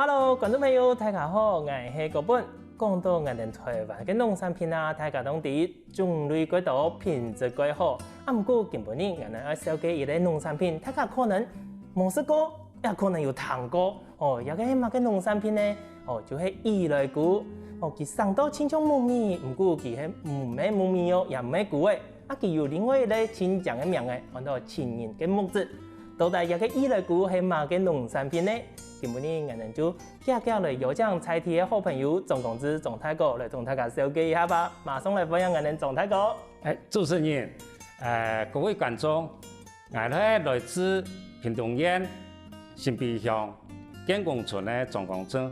Hello， 观众朋友，大家好，我是郭本。讲到我哋台湾嘅农产品啊，大家拢知种类几多，品质几好。不过近半年，我哋要销嘅一类农产品，大家可能冇试过，也可能有听过。有个乜嘅农产品呢？就係伊來菇。佢生到親像木米，不過佢係唔係木米哦，也唔係菇嘅。佢有另外一類親像嘅名嘅，叫做青仁嘅木子。到底一個伊來菇係乜嘅農產品呢？今日我哋就介紹嚟有獎菜題嘅好朋友總公子總大哥來同大家紹介一下吧。馬上來分享我哋總大哥。主持人，各位觀眾，我係來自屏東縣新埤鄉建工村嘅總公子。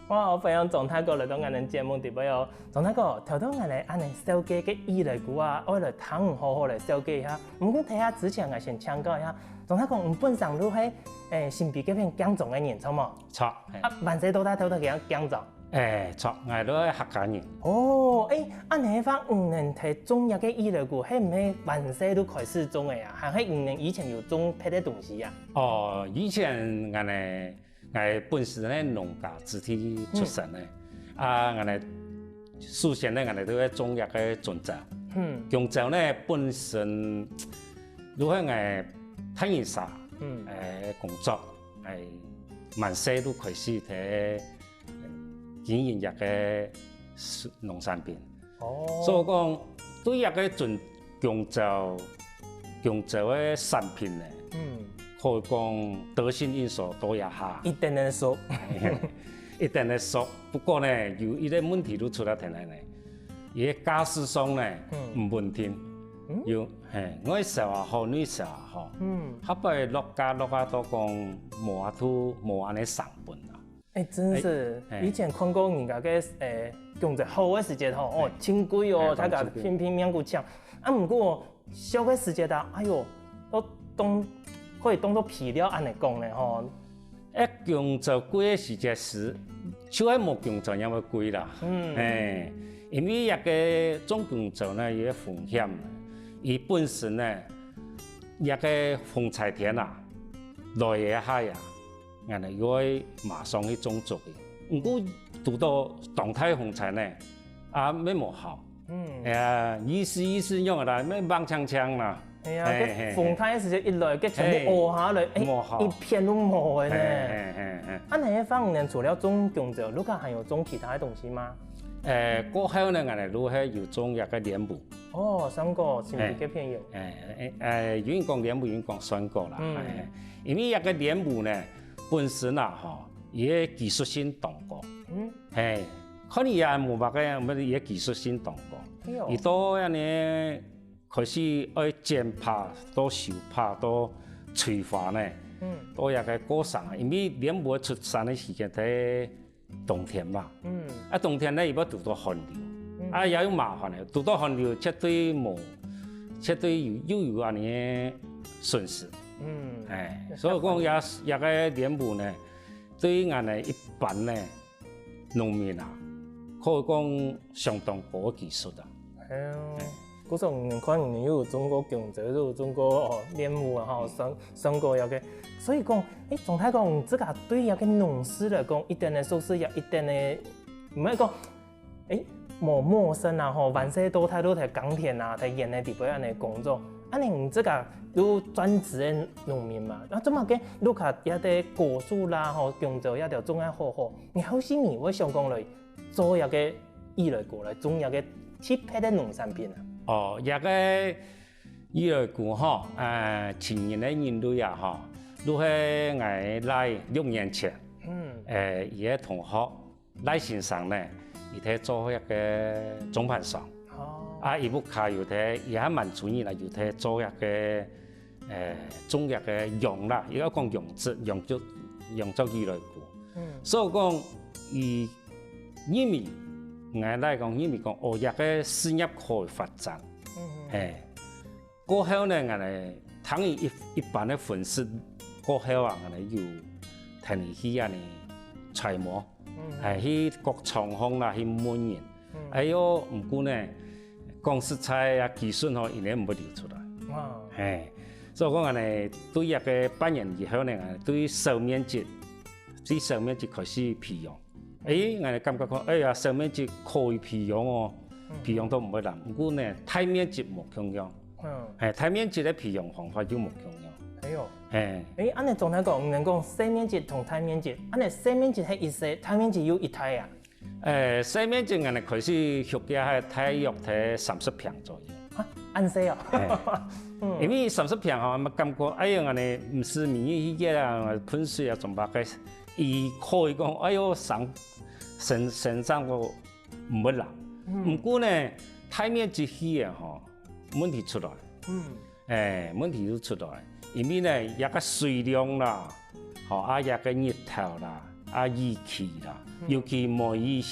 我分享總大哥來到我哋節目地位哦。總大哥，頭到我哋按你紹介嘅伊來菇啊，我來聽好好嚟紹介一下。唔過睇下之前我先請教一下，總大哥，唔本身都係新埤嗰邊耕種嘅人，錯冇？錯。萬世到大頭都幾樣耕種。錯，我都係客家人。按你話5年睇種一個伊來菇，係唔係萬世都開始種嘅呀？還係5年以前有種別的東西呀？以前我本身咧農家子弟出身咧，我首先咧我都係種一個香蕉。香蕉咧本身如果我睇人啥，工作萬世都開始睇經營一個農產品。所以講對一個種香蕉嘅產品咧。可以講得心應手多一下，一定能熟，一定能熟。不過呢，有一個問題都出來睇嚟呢，伊個家事上呢唔穩定。我時候好，你時候好，後擺落家都講冇安尼上本啦。真是，以前看過人家嘅香蕉好嘅時節吼，真貴哦，大家拼命去搶。不過小嘅時節啊，哎呦，都可以當作皮料安尼講咧吼。香蕉貴嘅時節是，就係冇香蕉那麼貴啦。因為一個種香蕉呢有風險，伊本身呢一個風采田啊，來一下呀，人哋要馬上去種植嘅。不過遇到動態風采呢，咩冇好。意思用啦，咩掹槍槍啦。風太時一來，佢全部餓下來，一片都冇嘅呢。你喺方面除了種香蕉，你家還有種其他嘅東西嗎？過後呢，我哋都係有種一個蓮霧。水果是唔是幾片有？有人講蓮霧，有人講水果啦。因為一個蓮霧呢，本身啊，伊個技術性動過。可能也冇白嘅，乜嘢技術性動過。伊多一年。開始愛剪拍、到收拍、到催化呢，都一個過程。因為蓮霧出產嘅時間喺冬天嘛，冬天呢，如果遇到寒流，也有麻煩嘅。遇到寒流，絕對又有安尼損失。所以講一個蓮霧呢，對於我哋一般呢農民啊，可以講相當高嘅技術啊。嗰種可能又有種過香蕉，又有種過蓮霧啊，水果有嘅。所以講，總體講，自家對一個農事來講，一定嘅熟悉，也一定嘅唔係講，冇陌生啊，萬世都睇耕田啊，睇園嘅地方安尼工作。你自家都專職嘅農民嘛，怎麼嘅？你看一啲果樹啦，香蕉一條種得好好，你好似你會想講嚟做一個伊來菇嚟種一個特別嘅農產品啊？一個伊來菇前年嘅年度啊，都係我來6年前，伊個同學賴先生呢，伊喺做一個總盤商，伊不卡又喺，伊喺蠻注意啦，又喺做一個種一個楊啦，而家講楊作伊來菇，所以講伊因為。我來講，因為講一個事業可以發展，過後呢，我哋等於一般的粉絲過後啊，我哋要睇你去啊，你揣摩，去各廠房啦，去問人，唔過呢，講實在啊，技術嗬，伊哋唔會流出來，所以講我哋對一個半年以後呢，對受面積这生命就开始培养。我感觉讲，呀，生命就可以培养哦，培养都唔会难。不過呢，大面積冇咁樣，大面積嘅培養方法就冇咁樣。哎呦，安尼總體講，唔能講細面積同大面積，安尼細面積係一細，大面積有一體啊。細面積我哋開始學嘅係大約睇30平左右。啊，按細啊。因為30平吼，我感覺，我哋唔是免疫嘅啦，噴水啊，仲把佢，伊可以講，身上個唔會流。不過呢，大面積起啊，吼，問題出來。問題都出來，因為呢，一個水量啦，一個日頭啦，熱氣啦，尤其梅雨，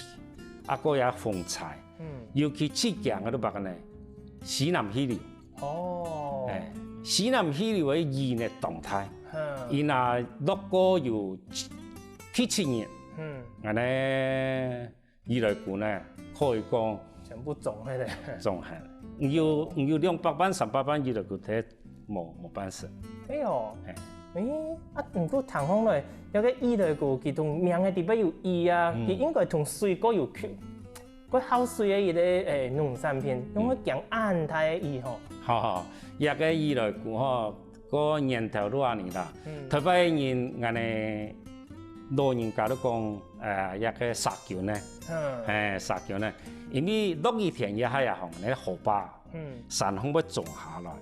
個有風災，尤其最強嘅都白個呢，西南氣流。西南氣流嘅熱呢動態，伊那落過有7年，我呢伊來講呢可以講全部種起嚟，種係，唔要200班300班伊來講睇冇辦事。唔過談講來，有個伊來講佢同命嘅地方有異啊，佢應該同水果有區。個好水嘅伊個農產品，用個講安泰嘅伊吼。一個伊來講吼，個年頭都安尼啦。特別人我哋老人家都講一個沙橋呢，沙橋呢，因為落雨天一下也紅，你河壩，山風要種下來，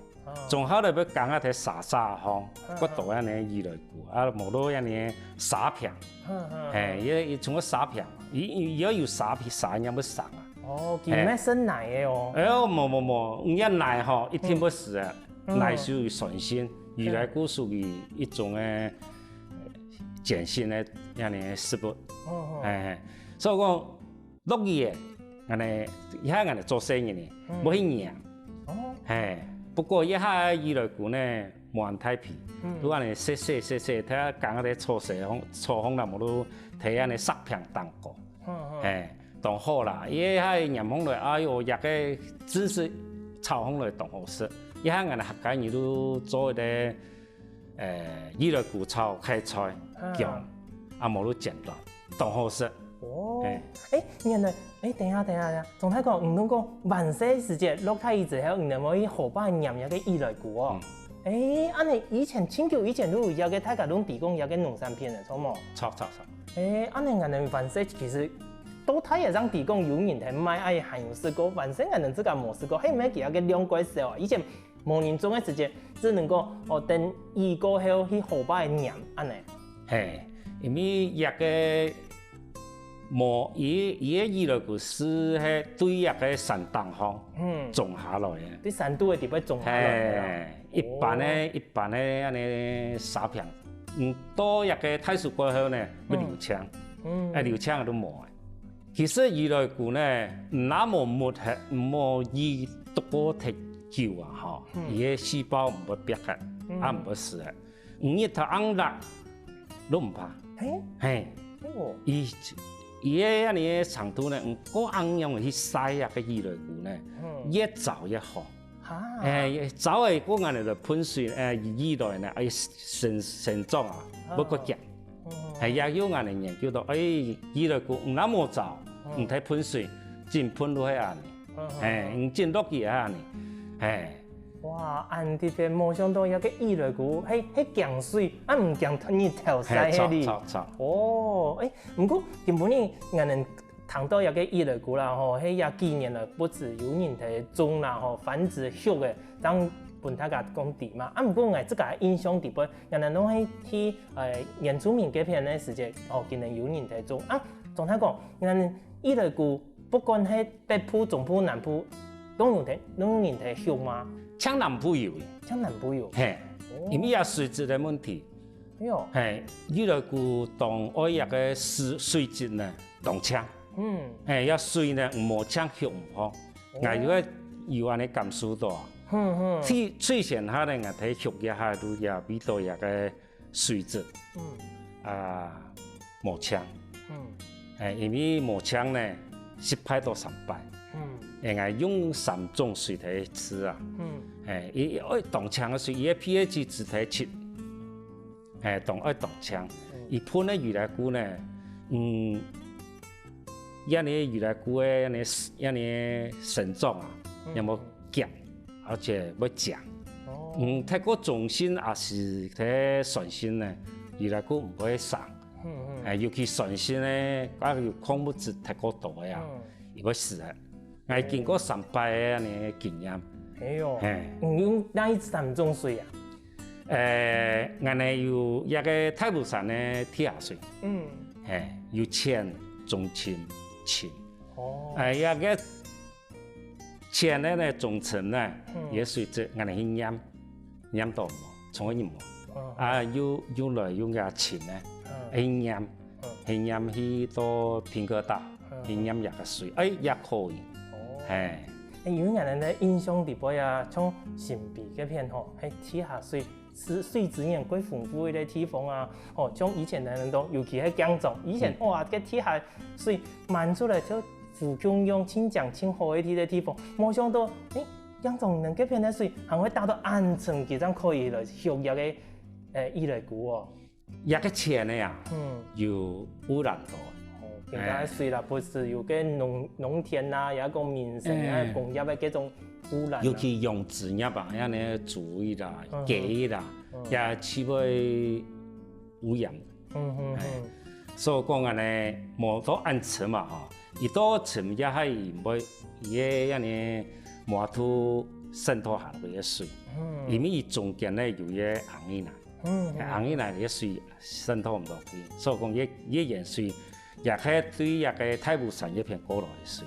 種下來要講下睇沙風，嗰度一呢伊來講，冇到一呢沙片，伊從個沙片。伊要有沙有要生啊！佢咩生奶嘅哦？冇，一奶吼一天不死啊！奶屬於純鮮，魚來菇屬於一種嘅鹼性嘅樣嘅食物。所以講落雨嘅，我哋一下我哋做生意呢，冇去釀。不過一下魚來菇呢，冇人太皮，如果你洗，睇下講下啲錯風啦，冇都睇下你濕片當過。當好啦，伊喺陽風來，哎呦，一個真是炒風來當好食。一下我哋客家人都做一啲伊來菇炒開菜醬，冇都簡單，當好食。原來，等下，總體講唔通講萬世時節落太雨之後，唔能可以河壩釀一個伊來菇哦。安尼以前清朝以前都有個大家攏提供一個農產品嘅，錯冇？錯。安尼我哋萬世其實都睇也讓提供有人嚟買，還有試過，萬世我哋自家冇試過，係咪其他嘅兩怪獸啊？以前冇人種嘅時節，只能夠等雨過後去河壩釀安尼。因為一個冇伊個伊來菇是係對一個山東方種下來嘅，對山都嘅地方種下來。一般咧安尼沙片。多一個太暑過後呢，要流槍，流槍都冇。其實伊來菇呢，那麼冇伊獨個太久啊，吼，伊個細胞唔會變嘅，唔會死嘅。日頭硬辣都唔怕。伊個安尼長度呢，個硬用去曬一個伊來菇呢，越早越好。早嘅嗰眼嚟就噴水，伊來呢，成長啊，不過強，也有眼嚟研究到，伊來菇唔那麼早，唔睇噴水，真噴到喺眼嚟，唔真落雨喺眼嚟，哇，按啲嘅冇想到有個伊來菇，係強水，唔強日頭曬喺啲。唔過根本呢，眼嚟。談到一個伊來菇啦，吼，迄也紀念了不止有人喺種啦，吼，繁殖熟嘅，當本大家講地嘛。不過我自家印象特別，人哋攏係去原住民嗰片嘅時節，見到有人喺種。總體講，人伊來菇不管係北部、中部、南部，都有人喺種嘛。像南部有，因為有水質嘅問題。伊來菇當愛一個水質呢，當槍。要水呢，唔冇槍血唔好。我如果有安尼感受到，最先下呢，我睇血一下都也比到一個水質，冇槍。因為冇槍呢，10排到3排，我用3種水嚟吃啊。當槍嘅水，伊個 pH 值係7，當槍。伊喷的越来菇呢，遐尼越来菇的遐尼生长啊，要么咸，而且要酱。泰国重心也是在顺心呢，越来菇唔会生。尤其顺心呢，嗰個礦物質太過多呀，伊要死啊！我經過3擺嘅安尼經驗。哎呦，用哪一3種水啊？我呢有一個太武山的鐵下水，有淺、中淺、淺。一個淺的呢中層呢，也水質我呢去釀到冇，從一冇。有來用個淺呢。去釀去到蘋果島，去釀一個水，也可以。因為人哋印象裡邊啊，像神秘嗰片吼，係鐵下水，水資源幾豐富嘅地方啊。像以前人都，尤其係江總，以前哇，個鐵下水漫出來就富強用清江清好嘅地方，冇想到，江總人嗰片嘅水，還會達到安全幾種可以來學入嘅伊來菇哦。一個淺的呀，有污染到。更加水啦，不是有個農田啊，有一個民生啊，工業的嗰種污染。尤其用植物吧，遐呢煮伊啦、雞啦，也起會污染。所以講安尼冇到安全嘛吼，伊到沉也係唔會，伊嘅遐呢毛土滲透下嚟嘅水，因為伊中間呢有嘢紅伊啦。紅伊來嘅水滲透唔落去，所以講伊鹽水也係對一個太武山一片過來嘅水，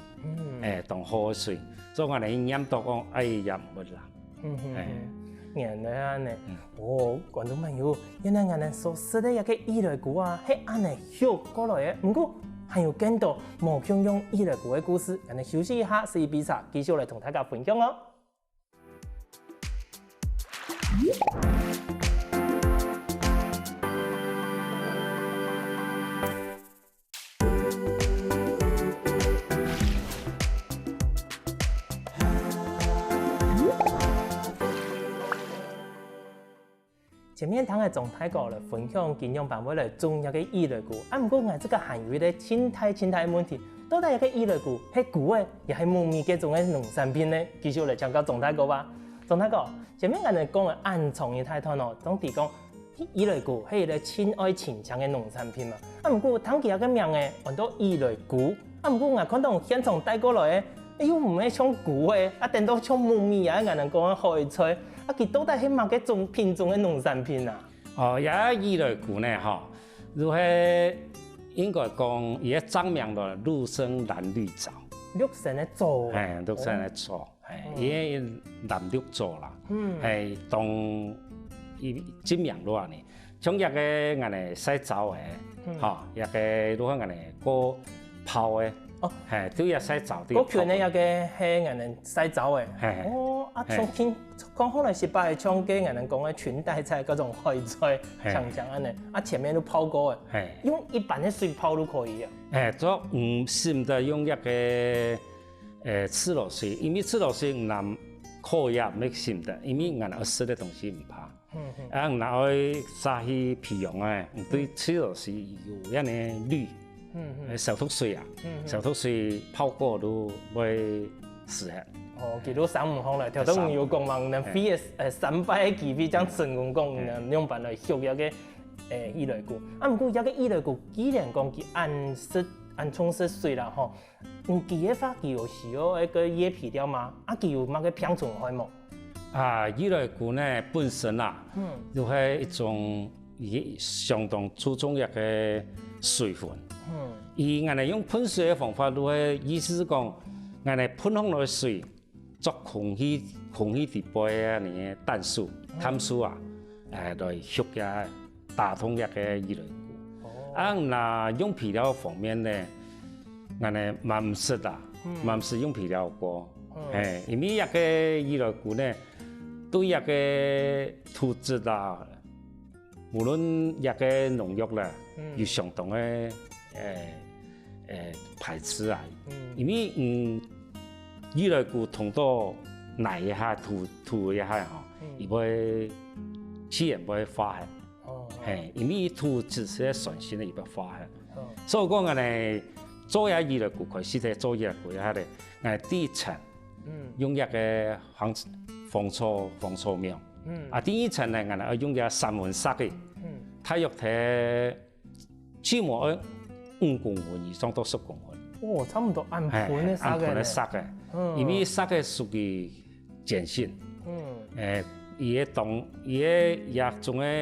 當好嘅水，所以我哋飲到講也唔會啦。原來安尼，觀眾朋友，原來我哋所識的一個伊來菇啊，係安尼學過來嘅。不過還有更多無共用伊來菇嘅故事，我哋休息一下，試比賽，繼續來同大家分享哦。前面聽嘅總太哥來分享經驗辦法來種一個伊來菇，不過我這個含有咧青苔問題，到底一個伊來菇係菇嘅，又係木米嘅種嘅農產品咧？繼續來請教總太哥吧。總太哥，前面我哋講嘅暗藏嘅太多咯，總係講伊來菇係一個親愛親強嘅農產品嘛。不過聽佢一個名嘅，叫做伊來菇，不過我看到現場帶過來嘅，又唔係像菇嘅，等到像木米啊，我哋講嘅菜菜。佢到底係乜嘅種品種嘅農產品啊？也伊來菇呢，如係應該講，伊個長名咯，陸生藍綠藻。綠生嘅藻。陸生嘅藻，伊藍綠藻啦。當伊真名咯啊呢，像一個人哋洗澡嘅，一個如果人哋過泡嘅。都要洗澡啲。嗰圈咧有嘅係人哋洗澡嘅。從聽講可能是把唱嘅人哋講嘅裙帶菜嗰種海菜，像安尼，前面都泡過嘅。用一般嘅水泡都可以啊。做唔是唔得用一個赤裸水，因為赤裸水唔能可以唔是唔得，因為人哋濕嘅東西唔怕。然後沙去皮用嘅，對赤裸水有一啲氯。小吐水啊，小吐水泡過都會死嘅。佢都3唔好啦，條都唔要講話，能飛3百嘅機會將成功講，能用辦來學一個伊來菇。不過一個伊來菇，既然講佢按沖濕水啦，佢嘅話佢有需要一個葉皮料嘛？佢有乜嘅品種開冇？伊來菇呢本身啊，就係一種相當注重一個水分。伊我哋用噴水嘅方法，都係意思是講，我哋噴上來水，作空氣底杯啊，呢氮素、碳素啊，來吸下打通一個伊來菇。那用皮料方面呢，我哋蠻唔識啦，蠻唔識用皮料過。因為一個伊來菇呢，對一個土質啊，無論一個農藥啦，有相當嘅。排斥啊，因為伊來菇同到泥一下土一下伊會自然會發嘅。嘿，因为土只是全新的一个发现。所以讲我哋做下伊来骨开始在做伊来骨下咧，我第一层，用一个防草苗，第一层咧我哋用一个3分色嘅，大约睇起码5公分以上到10公分。哦，差唔多按盤嘅色嘅。按盤嘅色嘅，因為色嘅屬於鹼性。伊個種嘅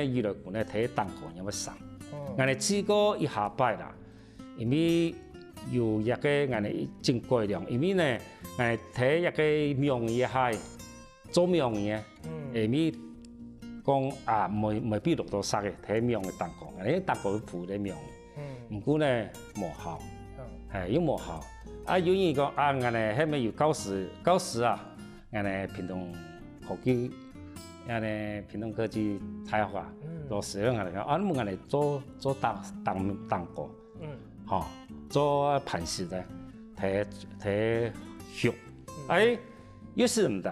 伊來罐咧睇蛋糕有乜生。我哋試過一下擺啦，因為有一個我哋真改良，因為咧我哋睇一個苗嘢係做苗嘢，因為講啊未必落到色嘅，睇苗嘅蛋糕，我哋蛋糕附啲苗。唔過咧無效。有無效？有人講我哋係咪有90啊？我哋屏東科技大學啊，老師我哋講，我哋做蛋糕，做盤絲咧，睇肉，有時唔得，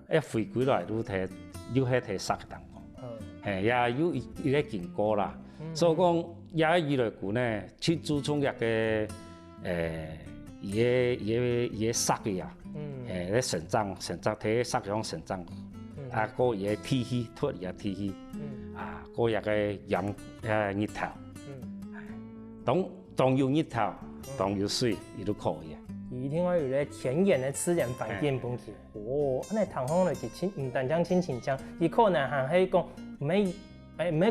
回歸來都睇，又係睇色嘅蛋糕，也有一個經過啦，所以講也以來講咧，去注重一個。嘢色嘅呀，咧成長睇色樣成長，個嘢天氣脫嘢天氣，個嘢嘅陽日頭，當有日頭，當有水，伊都可以。伊另外有咧田園嘅自然環境本起，安尼糖烘落去唔單將親情醬，伊可能還係講唔係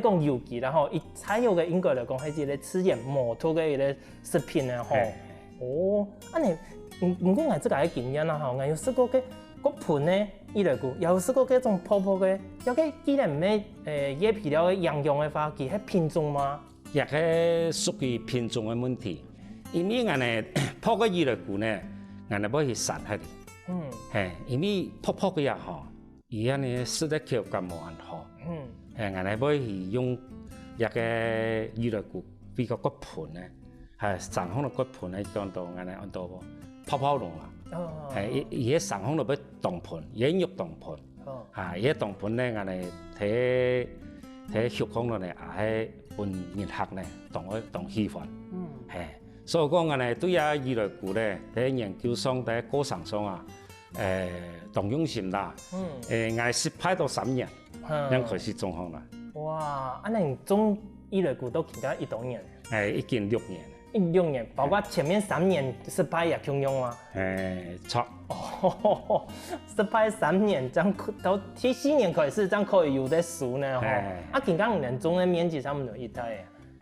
講有機啦吼，伊採用嘅應該嚟講係一個自然磨脱嘅一個食品咧吼。安尼唔過我即個嘅經驗啦吼，我有試過嘅個盤咧伊來個，有試過嗰種泡泡嘅，有個既然唔係椰皮料嘅營養嘅話，佢係品種嗎？亦係屬於品種嘅問題，因為我哋泡個伊來個咧，我哋要去散下啲，因為泡嘅也好，伊安尼食得口感冇咁好。我哋要去用一個伊來個比較個盤咧，係上空嘅個盤咧，講到我哋按到泡龍啦，伊上空度要當盤，伊肉當盤，伊當盤咧，我哋睇血空度咧，也係半熱客咧，當氣氛，所以講我哋對啊伊來個咧，喺研究上、喺過程上啊，當用心啦，我哋失敗到3年。ยัง開始種好啦。哇！安尼種伊來個都其他1多年。已經6年。6年，包括前面3年失敗也共用嗎？錯。失敗3年，這樣到第4年開始，這樣可以有得數呢？近講5年種嘅面積差唔多一大嘅。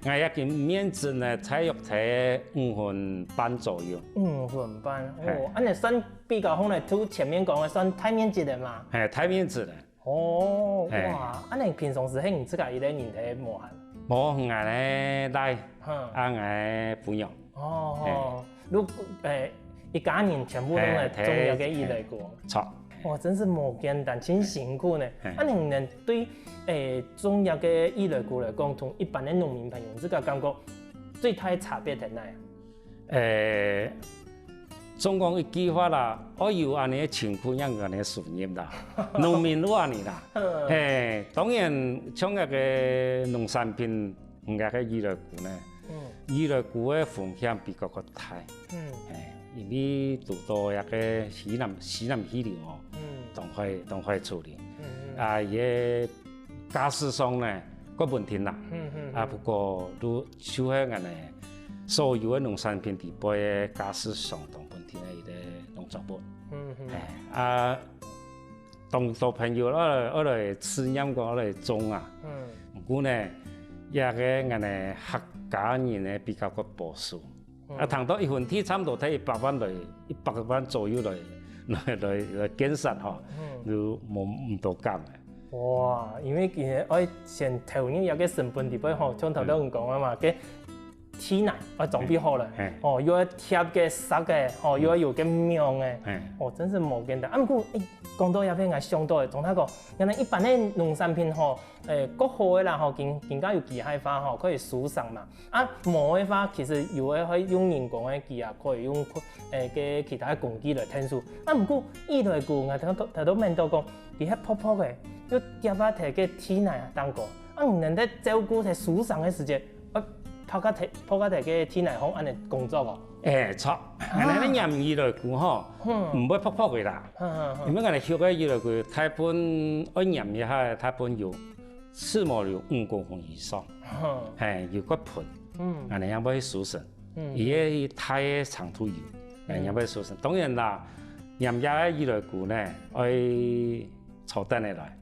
我一件面積呢，大約睇5分半左右。5分半，安尼算比較好咧，都前面講嘅算大面積嘅嘛？大面積嘅。哇！安尼平常時係唔自家伊咧人體無限，冇我咧帶，我不用。如一家人全部都係種一個伊來個，錯。哇！真是冇簡單，真辛苦呢。安尼唔能對種一個伊來個嚟講，同一般嘅農民朋友，這個感覺最大嘅差別喺哪？總講一句話啦，我有安尼情況，讓安尼順業啦，農民都安尼啦。當然像一個農產品，唔係個伊來個咧，伊來個嘅風險比較個大。因為讀到一個西南氣流哦，當會處理。嘢駕駛上咧個問題啦。不過都就係安尼，所有嘅農產品地杯嘅駕駛上同問題咧，伊個農作物。當到朋友我來試驗過，我來種啊。不過咧，一個安尼客家人咧比較個保守。談到1分地差唔多睇100萬左右來建設嗬，就冇唔到減嘅。哇！因為我先投入一個成本地方嗬，像頭先講啊嘛，嘅體內我準備好了，要貼嘅實嘅，要有個苗嘅，真是冇簡單。不過講到入邊我想到嘅，總體講，原來一般嘅農產品國好嘅啦，更加有機械化可以輸送嘛。冇嘅話，其實有嘅可以用人工嘅機啊，可以用嘅其他工具來填數。不過伊來個我睇到問到講，佢係泡泡嘅，要貼啊摕個體內蛋糕。唔能得照顧喺樹上嘅時間，泡個個天來風安尼工作哦。錯，我哋任意來講吼，唔會撲撲佢啦。因為我哋學嘅意來講，大半按任一下，大半有起碼有5公分以上，有骨盆，我哋要去舒適，而家太嘅長途油，要去舒適。當然啦，任嘅意來講咧，愛坐得嚟來。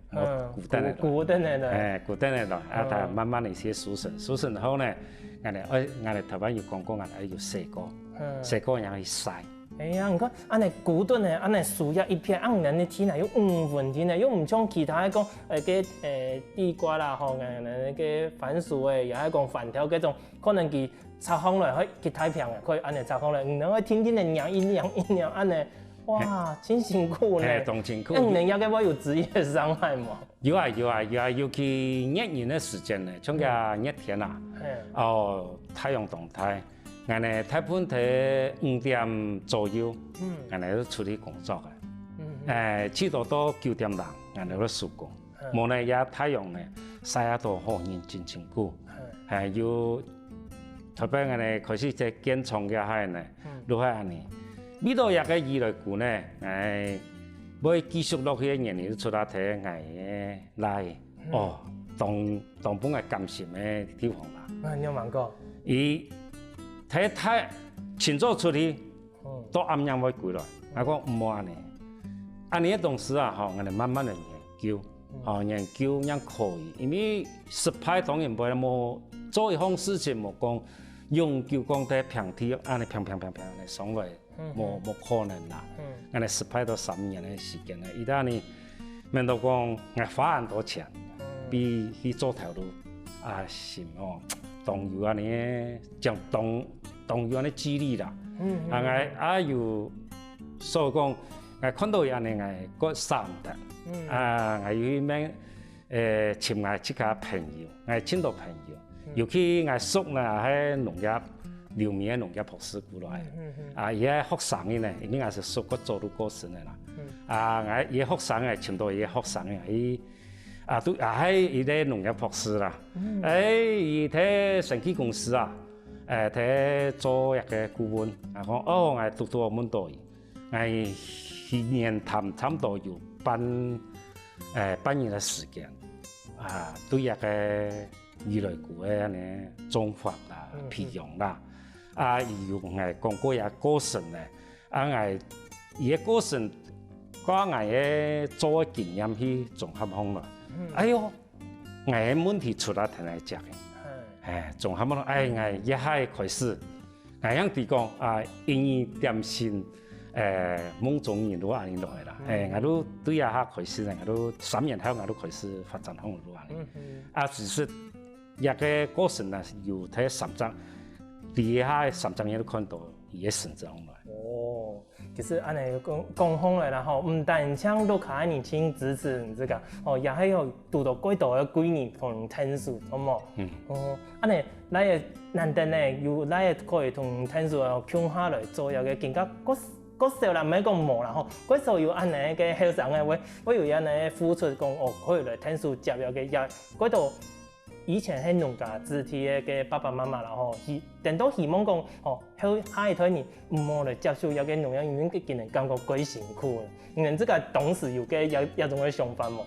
固定嚟來，固定嚟來，但慢慢嚟先舒適，舒適後咧，我哋頭先要講過，我哋要洗過，洗過然後去曬。哎呀，唔講，安尼固定嘅，安尼樹葉一片，安尼天嚟有5分天嚟，又唔像其他講地瓜啦，吼，番薯誒，又係講番條嗰種，可能佢插風來去太平嘅，可以安尼插風來，唔能夠天天嚟釀一釀安尼。哇，真辛苦呢！當辛苦。人家嘅話有職業傷害嘛？有啊，尤其熱年嘅時間咧，像個熱天啊，太陽動態，我哋大半喺5點左右，我哋都出去工作嘅。至多到9點鐘，我哋都收工。無呢，也太陽咧曬到好熱，真辛苦。要特別我哋開始在建廠嘅下呢，都係安尼。呢度有個意來講咧，要繼續落去嘅年年都出嚟睇嘅來，當本係感謝嘅地方啦。你有問過？而睇太前早出去，到暗夜會歸來。我講唔好安尼，安尼嘅東西啊，我哋慢慢嚟研究，研究樣可以。因為失敗當然冇冇做一項事情冇講，永久講喺平地安尼平嚟上來。冇可能啦！我哋失敗到3年嘅時間咧，而家呢，明到講我花很多錢，比去做頭路是哦，當有安尼將當有安尼激勵啦。我有所以講，我看到安尼我個三得，我有咩尋我即個朋友，我簽到朋友，尤其我叔呢喺農業。留名農業博士過來，而家學生嘅呢，因為我是屬個做到過程嘅啦。我而家學生嘅，全部而家學生嘅，都係而家農業博士啦。而睇生技公司啊，睇做一個顧問，講我讀到咁多，我去年差唔多有半年嘅時間，對一個醫療股嘅呢種法啦、培養啦。用係講過也過程咧，係而過程講係嘅做嘅經驗去綜合方來。哎呦，係問題出來同你講嘅，綜合方來，係一係開始，係樣地講因點先夢中人都安尼落嚟啦。我都對一下開始咧，我都3年後我都開始發展方路安尼。只是一個過程咧，要睇3章。底下3章嘢都看到伊嘅成長來。其實安尼講好來啦吼，唔但像陸卡年輕支持你這個，也係有讀到幾多嘅幾年同天數，好冇？安尼咱嘅難得呢，有咱嘅可以同天數共下來做一個更加嗰時候啦，唔係講冇啦吼，嗰時候有安尼嘅後生嘅話，我有安尼付出講可以來天數接入嘅也嗰度。以前係農家子弟嘅爸爸媽媽啦吼，等到希望講下一代人唔好嚟接受有個農業，因為佢見人感覺幾辛苦嘅。你哋這個當時有嘅有種嘅想法冇？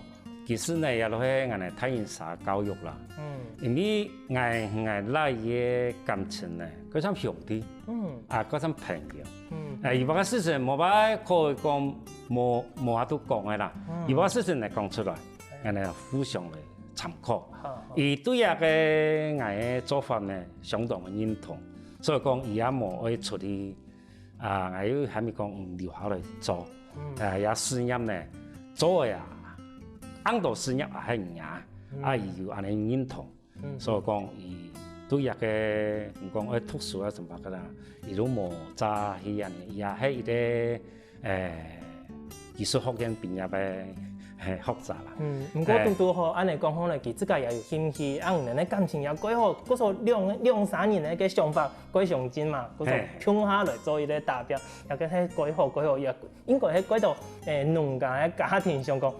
其實呢，也落去我哋體驗下教育啦。因為我拉嘅感情呢，嗰種兄弟，嗰種朋友。如果個事情冇辦法可以講冇話都講嘅啦。如果事情嚟講出來，我哋互相嚟參考。而對一個我嘅做法呢，相當嘅認同，所以講而家冇可以出去我要係咪講留下來做？也事業呢做呀，按到事業係硬，而要安尼認同，所以講而對一個唔講讀書啊什麼噶啦，而都冇揸起人，也係一個技術學院畢業嘅复杂啦。不过拄好，安尼讲好咧，其自家也有兴趣，有两个感情也改好，嗰种两三年的个想法改上进嘛，嗰种穷下来做伊个达标，也个迄改好，也应该迄改到两家的家庭上讲，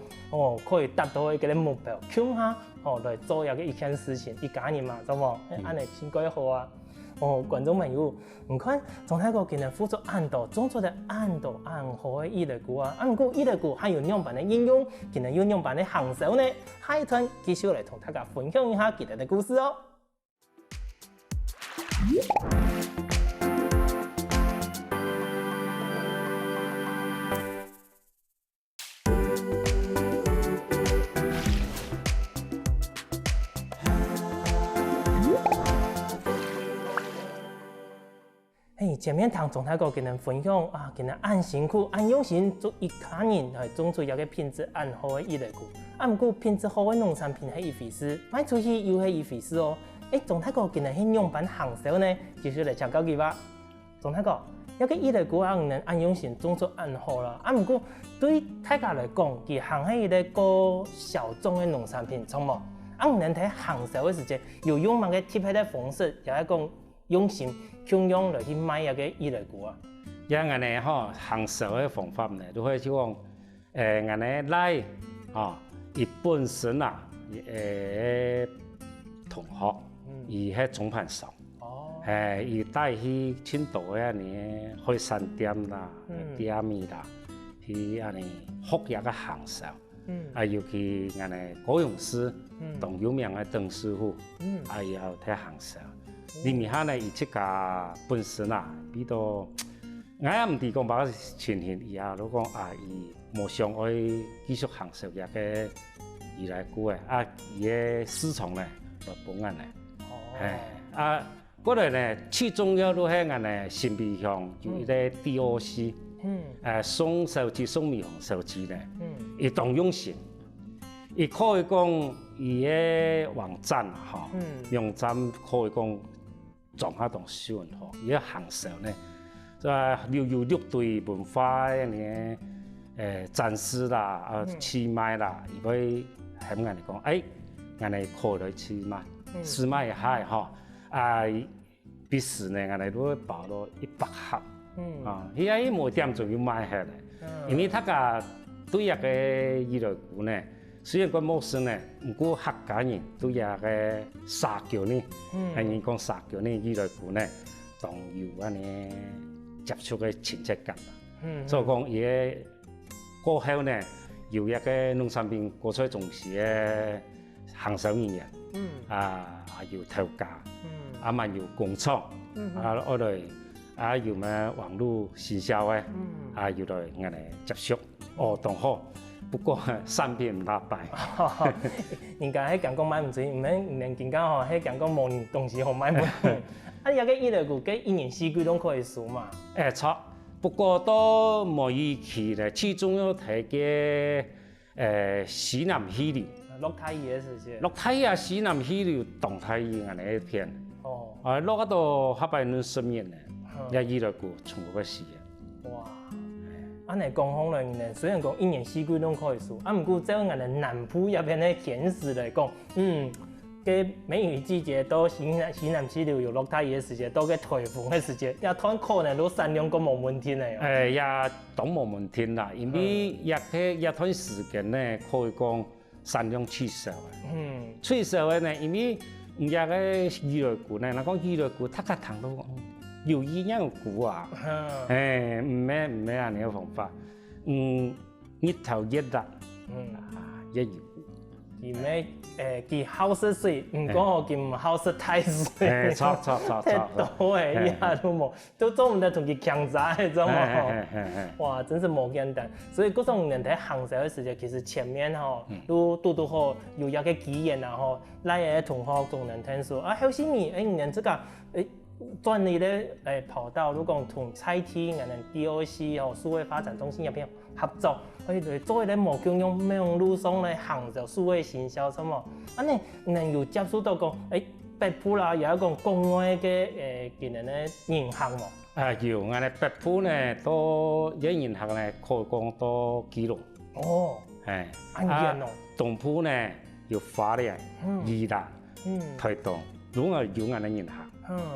可以达到一个目标，穷下来做一件事情，一家人嘛，知无？安尼先改好啊。观众朋友，唔看从泰国今日付出按度种出的按度按好的伊类股啊，不过伊类股还有两版的应用，今日有两版的行手呢，下一段继续来同大家分享一下今日的故事哦。前面听总太哥跟人分享啊，跟人按辛苦、按用心做一家人来种出一个品质按好的伊类股。不过品质好的农产品是一回事，卖出去又是一回事哦。总太哥跟人去两版行销呢，继续来请教佢吧。总太哥，一个伊类股啊，能按用心种出按好啦。不过对大家来讲，佢行係一個小眾的農產品，錯冇？能睇行銷的時間，有用乜嘅貼的方式，又係講用心。怎樣來去買一個伊類股啊？因為呢，行銷的方法呢，都可以講，我呢來，伊本身啊，同學，伊係總盤手，伊帶去青島嘅呢開餐店啦、店面啦，去安尼學一個行銷，尤其我呢高雄市當有名嘅鄧師傅，也要睇行銷。裡面下呢，伊即家本身啊，比到我也唔知講把個情形，伊也都講伊冇想愛繼續行銷一個伊來股嘅，伊嘅市場呢來幫人咧，嗰度呢最重要都係人呢新北鄉有一個 DOC，送手機送米紅手機呢，伊當用心，伊可以講伊嘅網站網站可以講。撞下當新聞嗬，而家行銷呢，就係有六對文化嘅展示啦、試賣啦，而佢喺人哋講，人哋過來試賣，試賣一下嗬，彼時呢，人哋都會包到100盒，而家啲冇點仲要賣下嚟，因為大家對一個醫療股呢。雖然佢陌生呢，不過客家人對一個社交呢，係人講社交呢，依類股呢，當有安尼接觸嘅親切感啦。所以講嘢過後呢，有一個農產品過出重視嘅行銷人員，有頭家，咪有工廠，我哋有咩網絡營銷嘅，有嚟我哋接觸，當好。不過產品唔大敗，人家喺講講買唔出，唔能更加喺講講冇東西好買唔。有個伊類股，佢一年四季都可以數嘛。錯，不過都冇預期咧，最重要睇嘅西南氣流。落太熱嘅時節。落太熱西南氣流動太熱啊！呢一片。落到下半年10年咧，伊類股全部嘅事嘅。哇！安尼講好咧，雖然講一年四季都可以數，不過在我哋南部一邊嘅天時來講，嘅梅雨季節到西南氣流有落太熱嘅時節，到嘅颱風嘅時節，也睇可能都產量都冇問題咧。也都冇問題啦，因為一段時間咧，可以講產量取消嘅。取消嘅呢，因為一個伊類股咧，嗱講伊類股，大家談到有營養股啊，唔係安尼個方法，日頭熱啦，一月。佢咩佢好食水，唔講佢唔好食太水，錯，太多誒，一下都冇，都做唔得同佢強炸嘅，知道冇？哇，真是冇簡單。所以嗰種人喺行銷嘅時候，其實前面都好有一個經驗啊，來嘅同學仲能聽說啊，好心你人這個專業的跑道，如果同蔡天人哋 DOC 數位發展中心入邊合作，可以嚟做一啲無共用網路上嚟行就數位營銷什麼，安尼能有接觸到講北埔啦，有一個國外嘅技能嘅銀行喎。有，我哋北埔呢都有銀行呢，可以講到記錄。哎，严哦。东坡呢有法律、宜兰、台东，拢係有眼嘅人客。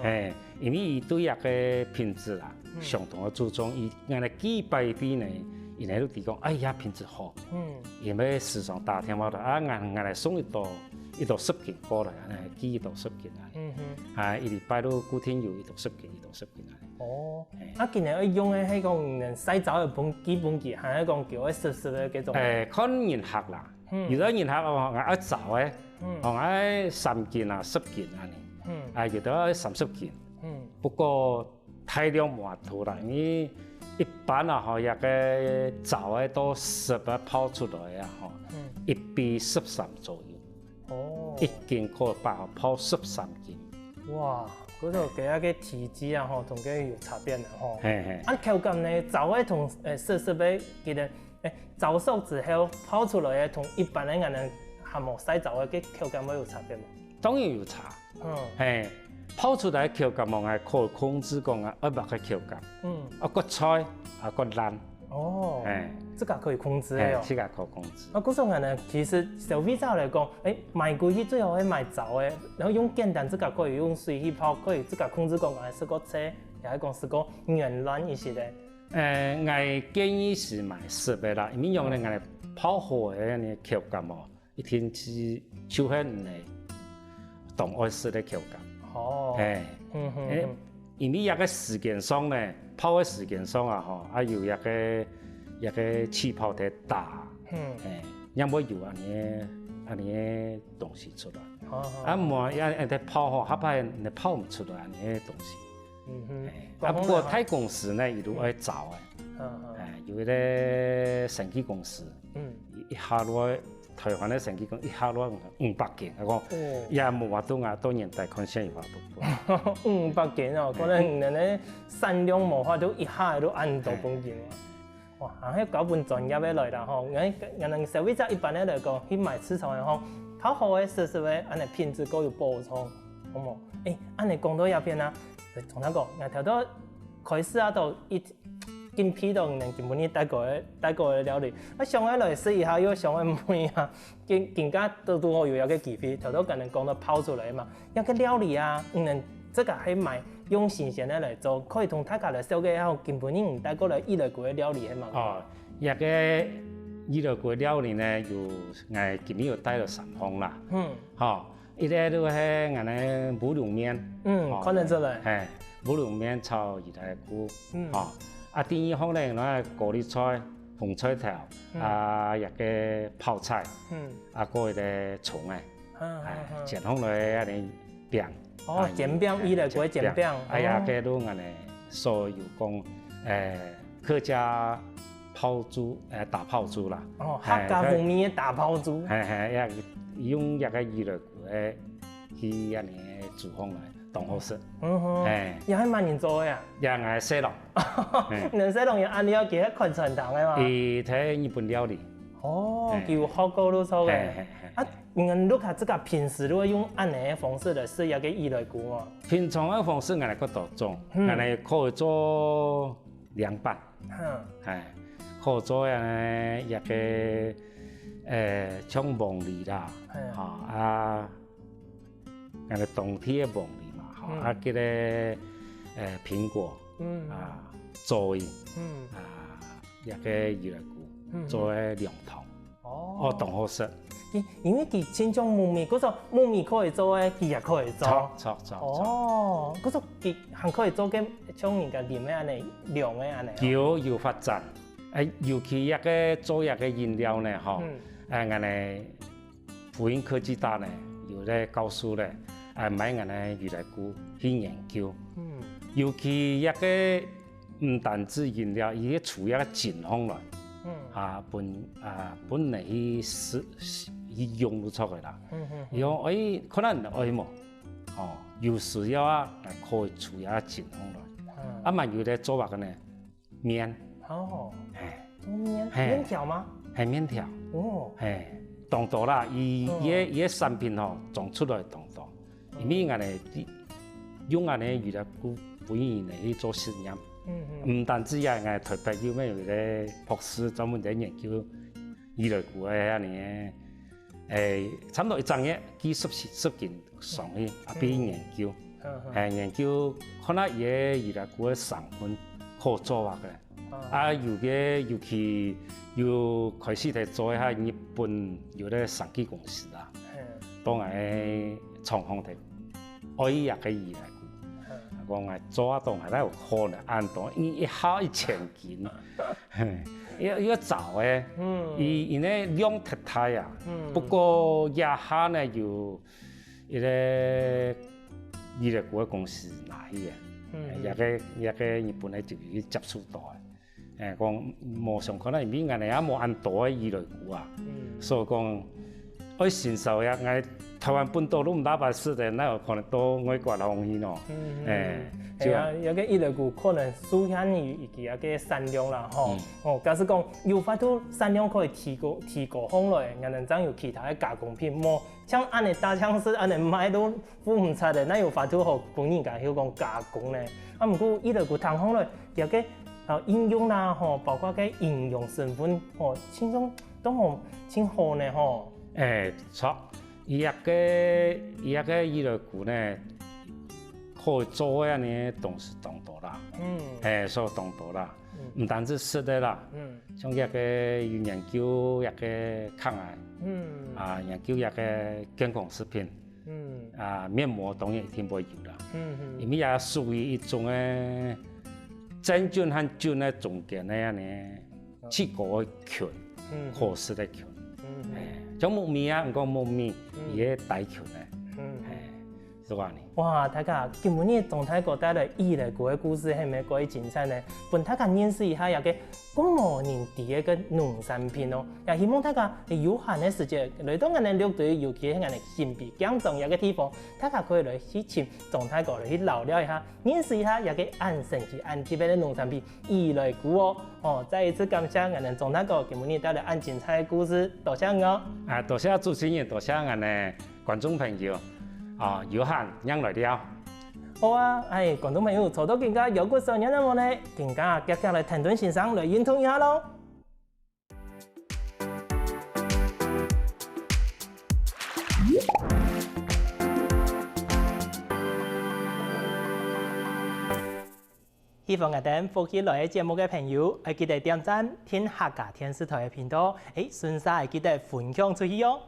哎，因為伊對一個品質啦，相當嘅注重，伊眼嚟幾百遍呢，伊嚟都提講，哎呀品質好。因為時常打電話到啊，眼嚟送一道10件過來，寄一道10件啊。一禮拜都固定有一道10件啊。哦，啊，今日用嘅係講洗澡嘅基本技，係一講叫嘅實時嘅幾種。看人客啦，有啲人客我一早嘅，我3件啊10件啊呢，有啲30件。不過太量冇多啦，因為一般啊，嗬，一個澡嘅都10泡出來啊，嗬，1比13左右。哦，一件可以泡13件。哇！嗰度嘅一個體積啊，同佢有差別啊，按口感呢，早嘅同濕嘅記得早熟之後泡出來嘅，同一般嘅人含冇洗澡嘅口感會有差別嗎？當然有差。泡出來嘅口感我係可以控制講啊，一百嘅口感。個菜個爛。哦。這個可以控制嘅。這個可以控制。嗰種人呢，其實消費者嚟講，買過去最好係買早嘅，然後用簡單這個可以用水去泡，可以這個控制講係是個車，也係講是個軟爛一些嘅。我建議是買濕嘅啦，因為用咧我哋泡好嘅呢口感哦，一天至就係你當愛食嘅口感。哦。因為一個時間上呢，泡嘅時間上啊，嗬，有一個氣泡太大，因為有安尼東西出來，冇一泡好，下擺你泡唔出來安尼東西。不過泰公司呢，伊都愛找有一個生技公司，一下落台灣嘅生技公司一下落500件，我講也冇話到年代看現有法度。500件哦，可能人哋產量冇法度一下都按到半件。哇，喺搞本專業嘅來啦吼，人消費者一般咧嚟講去買市場嘅吼，泡好嘅實時嘅，安尼品質都有保障，好冇？安尼講到鴉片啊，從頭講，然後到開始啊，到一見批到人基本呢帶過嘅料理，上嚟來試一下，又上嚟買啊，更加都好有一個機會，頭到跟人講到泡出來嘛，一個料理啊，這個係買。用新鮮嘅嚟做，可以同大家嚟紹介下，根本你唔帶過來伊來過嘅料理係嘛？哦，一個伊來過料理呢，我今年又帶咗3項啦。一個都係我哋烏龍麵。看得出來。烏龍麵炒魚太菇。第二項呢，我係咖喱菜、紅菜頭，一個泡菜，個嘅蟲前項來一啲餅。煎餅伊來過煎餅，佢都我哋所有講客家泡豬大泡豬啦。客家風味嘅大泡豬。用一個伊來過去一年煮方來當好食。又係萬人做嘅啊？又係西郎。人西郎又按你要幾多款傳統嘅嘛？睇日本料理。叫學過都錯嘅。你都看這個平時都會用按呢個方式嚟試一個伊來菇嘛？平常嘅方式我哋嗰度做，我哋可以做涼拌，可以做一個像鳳梨啦，我哋冬天嘅鳳梨嘛，叫咧蘋果，做一個伊來菇，做嘅涼湯，當好食。因為佢千種木米，嗰種木米可以做嘅，佢也可以做。嗰種佢還可以做嘅，像人家點嘅安尼涼嘅安尼。有發展，尤其一個做一個飲料呢，嗬，我哋輔仁科技大呢，有咧教授咧，買我哋伊來菇去研究。尤其一個唔單止飲料，伊個出一個健康來，本嚟去用到出嚟啦。用可能愛冇，有時要可以出一個健康來。嘛有咧做法嘅呢麵。做麵條嗎？係麵條。當多啦，伊個產品種出來當多，因為我哋用我哋伊來菇本嚟去做實驗。唔單止我哋台北有咩有咧博士專門嚟研究伊来古嘅遐呢，差唔多一張嘢幾十件上去，俾研究，研究看下伊來古嘅成分可做啊嘅，尤其又開始嚟做一下日本有啲設計公司啦，當係廠房嚟，愛伊個伊來古，講係做啊當係咧有可能按當一下1000件。要找誒，伊呢量太大啊，不過一下呢有一個伊來古嘅公司拿去嘅，一個日本咧就去接觸到嘅，講冇上可能因為我哋也冇按多嘅伊來古啊，所以講愛承受呀，我台灣本島都唔打敗事嘅，哪有可能到外國來去咯？係啊，有個伊來古可能受限於伊個個產量啦，假使講有法度產量可以提高上來，我能將有其他嘅加工品，冇像安尼大廠是安尼賣都付唔出嘅，那有法度互工人家去講加工咧。啊，毋過伊來古談上來，有個應用啦，包括個應用成分，輕鬆都好真好呢，錯，伊個伊來古呢？可以做嘅呢，東西當多啦，所以當多啦，唔單止食的啦，像一個有研究一個抗癌，研究一個健康食品，面膜當然一定會有啦，因為也屬於一種嘅真菌和菌嘅中間嘅呢，幾個菌，可食嘅菌，像木米啊，唔講木米，也帶菌嘅。哇！大家今日總太哥帶來伊來古嘅故事係咪過於精彩呢？幫大家認識一下一個咁無人知嘅個農產品咯。也希望大家喺有限嘅時間來到我哋綠隊，尤其係我哋新北江中一個地方，大家可以來去請總太哥來去聊聊一下，認識一下一個按神奇、按特別嘅農產品伊來古哦。再一次感謝我哋總太哥今日帶來按精彩嘅故事，多謝我。多謝主持人，多謝我哋觀眾朋友。有限讓來了。好啊，觀眾朋友，坐到更加有個少年的我呢，更加接下來談談先生來認同一下咯。希望我哋歡喜來節目嘅朋友，記得點讚聽客家電視台嘅頻道，順勢記得分享出去哦。